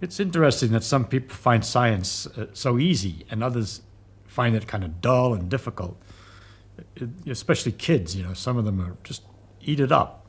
It's interesting that some people find science so easy and others find it kind of dull and difficult. Especially kids, some of them are just eat it up.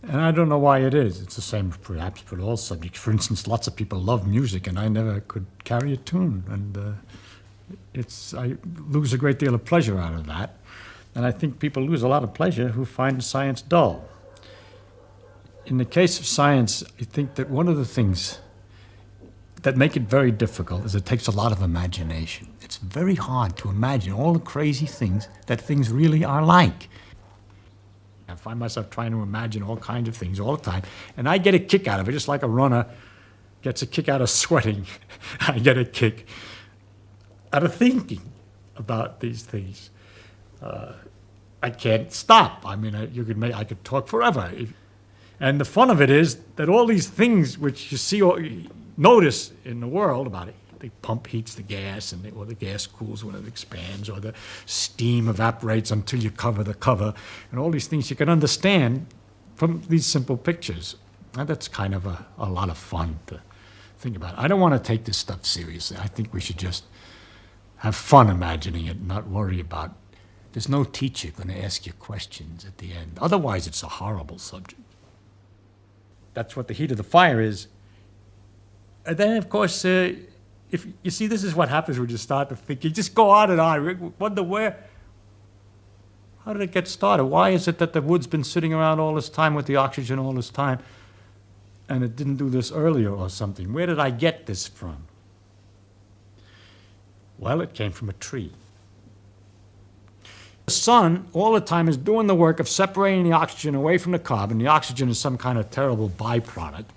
And I don't know why it is. It's the same perhaps for all subjects. For instance, lots of people love music and I never could carry a tune. And I lose a great deal of pleasure out of that. And I think people lose a lot of pleasure who find science dull. In the case of science, I think that one of the things that make it very difficult is it takes a lot of imagination. It's very hard to imagine all the crazy things that things really are like. I find myself trying to imagine all kinds of things all the time, and I get a kick out of it, just like a runner gets a kick out of sweating. I get a kick out of thinking about these things. I can't stop. I mean, I could talk forever. And the fun of it is that all these things which you see or notice in the world about it, the pump heats the gas, or the gas cools when it expands, or the steam evaporates until you cover the cover, and all these things you can understand from these simple pictures. And that's kind of a lot of fun to think about. I don't want to take this stuff seriously. I think we should just have fun imagining it and not worry about. There's no teacher going to ask you questions at the end. Otherwise, it's a horrible subject. That's what the heat of the fire is. And then, of course, if you see, this is what happens when you start to think. You just go on and on. Wonder how did it get started? Why is it that the wood's been sitting around all this time with the oxygen all this time, and it didn't do this earlier or something? Where did I get this from? Well, it came from a tree. The sun all the time is doing the work of separating the oxygen away from the carbon. The oxygen is some kind of terrible byproduct,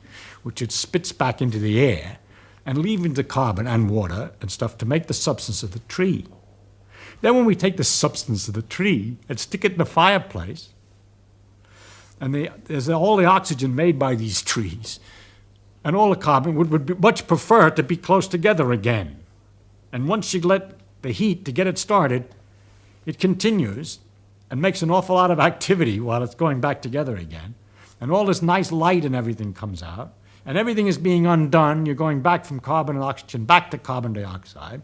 which it spits back into the air and leaving the carbon and water and stuff to make the substance of the tree. Then when we take the substance of the tree and stick it in the fireplace, and there's all the oxygen made by these trees, and all the carbon would much prefer to be close together again. And once you let the heat to get it started, it continues and makes an awful lot of activity while it's going back together again. And all this nice light and everything comes out. And everything is being undone. You're going back from carbon and oxygen back to carbon dioxide.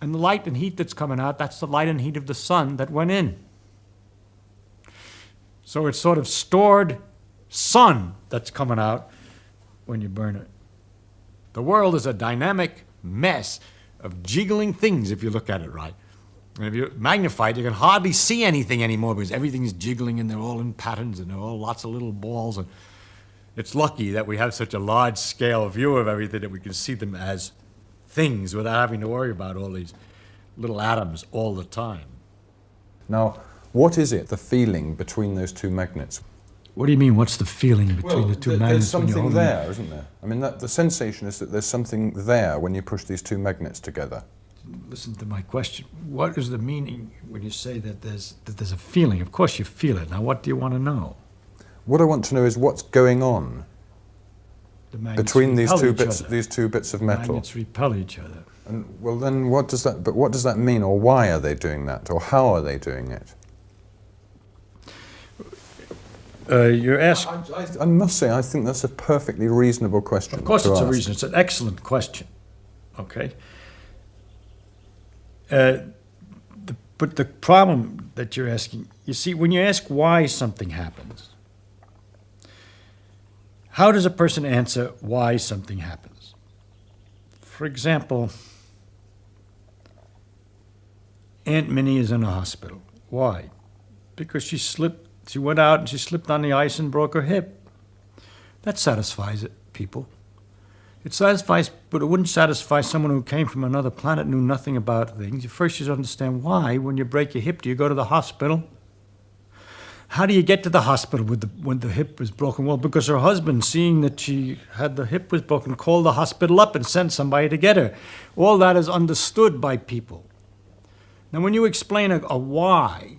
And the light and heat that's coming out, that's the light and heat of the sun that went in. So it's sort of stored sun that's coming out when you burn it. The world is a dynamic mess of jiggling things if you look at it right. And if you magnify it, you can hardly see anything anymore because everything's jiggling and they're all in patterns and they're all lots of little balls. And it's lucky that we have such a large-scale view of everything that we can see them as things without having to worry about all these little atoms all the time. Now, what is it, the feeling between those two magnets? What do you mean, what's the feeling between the two magnets? There's something there, isn't there? I mean, the sensation is that there's something there when you push these two magnets together. Listen to my question. What is the meaning when you say that there's a feeling? Of course you feel it. Now, what do you want to know? What I want to know is what's going on between these two bits of metal. Magnets repel each other. And well, then what does that mean, or why are they doing that, or how are they doing it? You're asking. I must say, I think that's a perfectly reasonable question. Of course, it's a reason. It's an excellent question. Okay. But the problem that you're asking, you see, when you ask why something happens, how does a person answer why something happens? For example, Aunt Minnie is in a hospital. Why? Because she went out and she slipped on the ice and broke her hip. That satisfies people. It satisfies, but it wouldn't satisfy someone who came from another planet, knew nothing about things. First, you should understand why, when you break your hip, do you go to the hospital? How do you get to the hospital when the hip was broken? Well, because her husband, seeing that she had the hip was broken, called the hospital up and sent somebody to get her. All that is understood by people. Now, when you explain a why,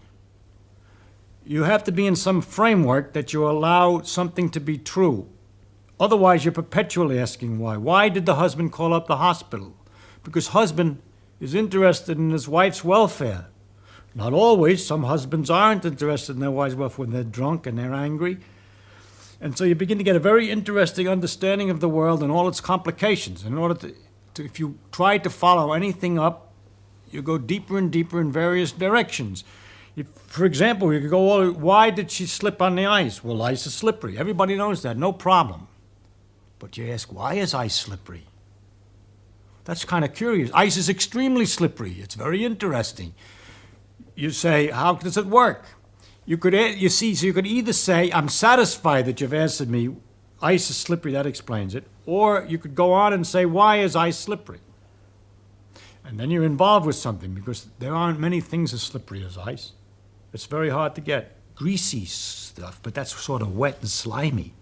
you have to be in some framework that you allow something to be true. Otherwise, you're perpetually asking why. Why did the husband call up the hospital? Because husband is interested in his wife's welfare. Not always. Some husbands aren't interested in their wife's welfare when they're drunk and they're angry. And so you begin to get a very interesting understanding of the world and all its complications. In order to if you try to follow anything up, you go deeper and deeper in various directions. If, for example, you could go, why did she slip on the ice? Well, ice is slippery. Everybody knows that, no problem. But you ask, why is ice slippery? That's kind of curious. Ice is extremely slippery. It's very interesting. You say, how does it work? You could either say, I'm satisfied that you've answered me, ice is slippery, that explains it. Or you could go on and say, why is ice slippery? And then you're involved with something, because there aren't many things as slippery as ice. It's very hard to get. Greasy stuff, but that's sort of wet and slimy.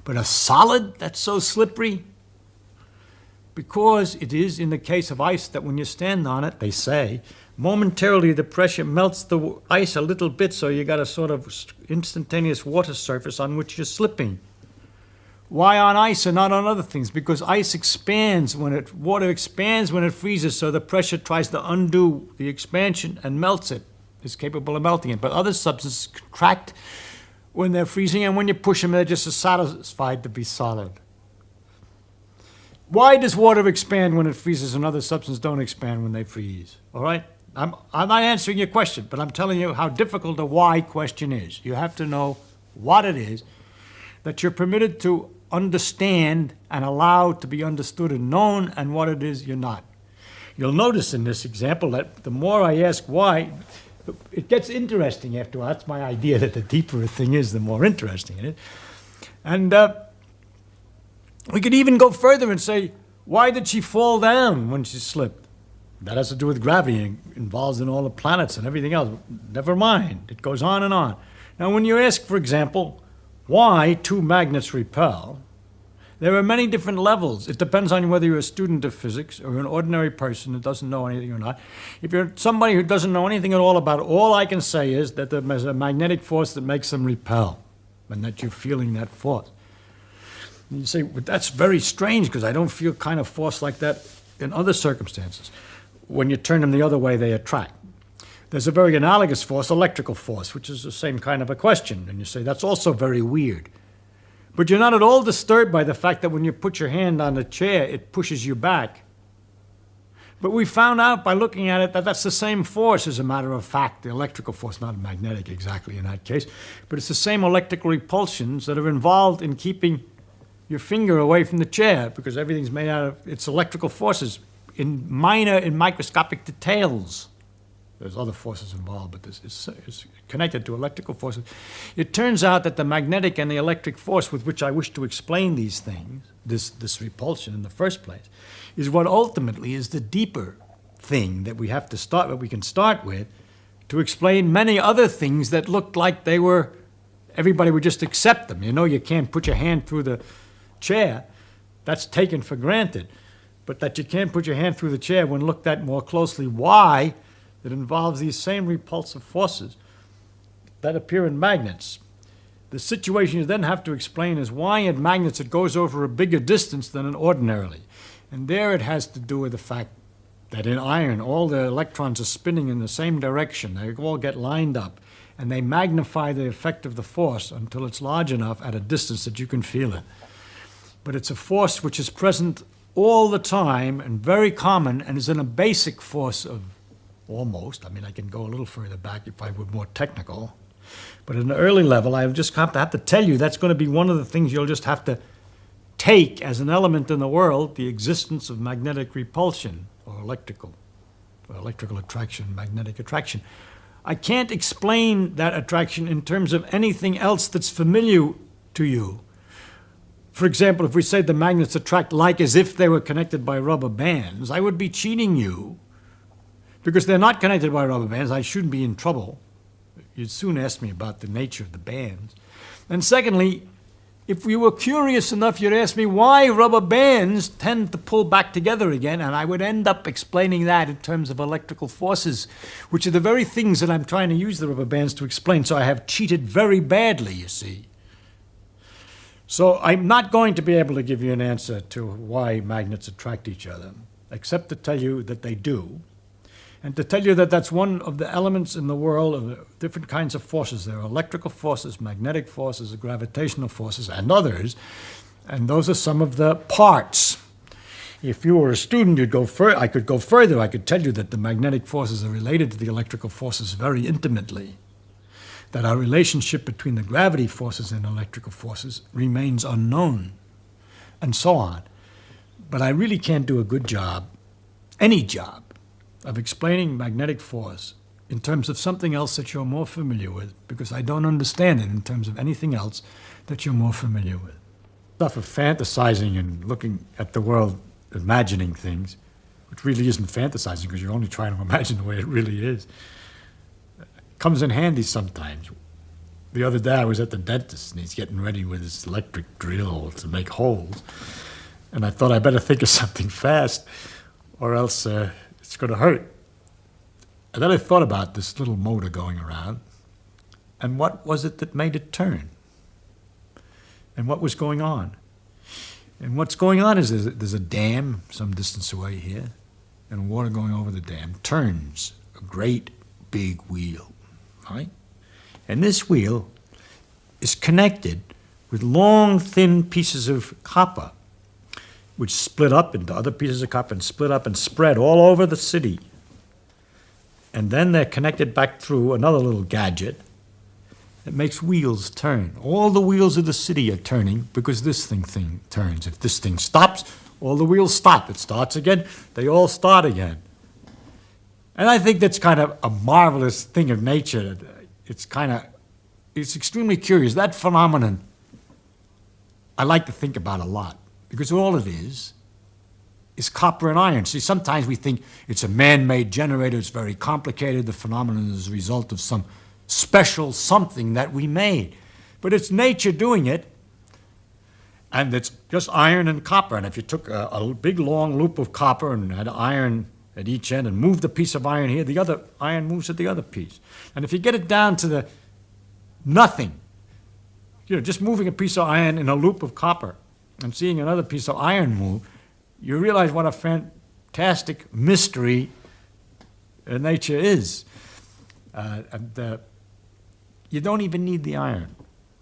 But a solid that's so slippery, because it is in the case of ice that when you stand on it, they say, momentarily the pressure melts the ice a little bit, so you got a sort of instantaneous water surface on which you're slipping. Why on ice and not on other things? Because ice expands water expands when it freezes, so the pressure tries to undo the expansion and melts it. It's capable of melting it. But other substances contract when they're freezing, and when you push them, they're just satisfied to be solid. Why does water expand when it freezes and other substances don't expand when they freeze? All right? I'm not answering your question, but I'm telling you how difficult the why question is. You have to know what it is that you're permitted to understand and allowed to be understood and known, and what it is you're not. You'll notice in this example that the more I ask why, it gets interesting after all. That's my idea, that the deeper a thing is, the more interesting it is. And we could even go further and say, why did she fall down when she slipped? That has to do with gravity, involved in all the planets and everything else. Never mind. It goes on and on. Now, when you ask, for example, why two magnets repel, there are many different levels. It depends on whether you're a student of physics or an ordinary person who doesn't know anything or not. If you're somebody who doesn't know anything at all about it, all I can say is that there's a magnetic force that makes them repel, and that you're feeling that force. And you say, well, that's very strange, because I don't feel kind of force like that in other circumstances. When you turn them the other way, they attract. There's a very analogous force, electrical force, which is the same kind of a question. And you say, that's also very weird. But you're not at all disturbed by the fact that when you put your hand on the chair, it pushes you back. But we found out by looking at it that that's the same force, as a matter of fact. The electrical force, not magnetic exactly in that case, but it's the same electrical repulsions that are involved in keeping your finger away from the chair, because everything's made out of its electrical forces in microscopic details. There's other forces involved, but this is connected to electrical forces. It turns out that the magnetic and the electric force with which I wish to explain these things, this repulsion in the first place, is what ultimately is the deeper thing that we have to start, what we can start with, to explain many other things that looked like they were, everybody would just accept them. You know, you can't put your hand through the chair. That's taken for granted. But that you can't put your hand through the chair when looked at more closely, why? It involves these same repulsive forces that appear in magnets. The situation you then have to explain is why in magnets it goes over a bigger distance than in ordinarily. And there it has to do with the fact that in iron, all the electrons are spinning in the same direction. They all get lined up, and they magnify the effect of the force until it's large enough at a distance that you can feel it. But it's a force which is present all the time and very common, and is in a basic force of almost, I mean, I can go a little further back if I were more technical, but at an early level, I just have to tell you that's going to be one of the things you'll just have to take as an element in the world, the existence of magnetic repulsion, or electrical attraction, magnetic attraction. I can't explain that attraction in terms of anything else that's familiar to you. For example, if we say the magnets attract like as if they were connected by rubber bands, I would be cheating you. Because they're not connected by rubber bands, I shouldn't be in trouble. You'd soon ask me about the nature of the bands. And secondly, if you were curious enough, you'd ask me why rubber bands tend to pull back together again, and I would end up explaining that in terms of electrical forces, which are the very things that I'm trying to use the rubber bands to explain. So I have cheated very badly, you see. So I'm not going to be able to give you an answer to why magnets attract each other, except to tell you that they do. And to tell you that that's one of the elements in the world of different kinds of forces. There are electrical forces, magnetic forces, gravitational forces, and others. And those are some of the parts. If you were a student, you'd go I could go further. I could tell you that the magnetic forces are related to the electrical forces very intimately. That our relationship between the gravity forces and electrical forces remains unknown, and so on. But I really can't do a good job, any job, of explaining magnetic force in terms of something else that you're more familiar with, because I don't understand it in terms of anything else that you're more familiar with. Stuff of fantasizing and looking at the world, imagining things, which really isn't fantasizing because you're only trying to imagine the way it really is, comes in handy sometimes. The other day I was at the dentist and he's getting ready with his electric drill to make holes. And I thought I better think of something fast or else it's going to hurt. And then I thought about this little motor going around and what was it that made it turn? And what was going on? And what's going on is there's a dam some distance away here, and water going over the dam turns a great big wheel, right? And this wheel is connected with long, thin pieces of copper, which split up into other pieces of copper and split up and spread all over the city. And then they're connected back through another little gadget that makes wheels turn. All the wheels of the city are turning because this thing turns. If this thing stops, all the wheels stop. It starts again, they all start again. And I think that's kind of a marvelous thing of nature. It's extremely curious. That phenomenon I like to think about a lot because all it is copper and iron. See, sometimes we think it's a man-made generator, it's very complicated, the phenomenon is a result of some special something that we made. But it's nature doing it, and it's just iron and copper. And if you took a big long loop of copper and had iron at each end and moved a piece of iron here, the other iron moves at the other piece. And if you get it down to the nothing, just moving a piece of iron in a loop of copper and seeing another piece of iron move, you realize what a fantastic mystery nature is. You don't even need the iron.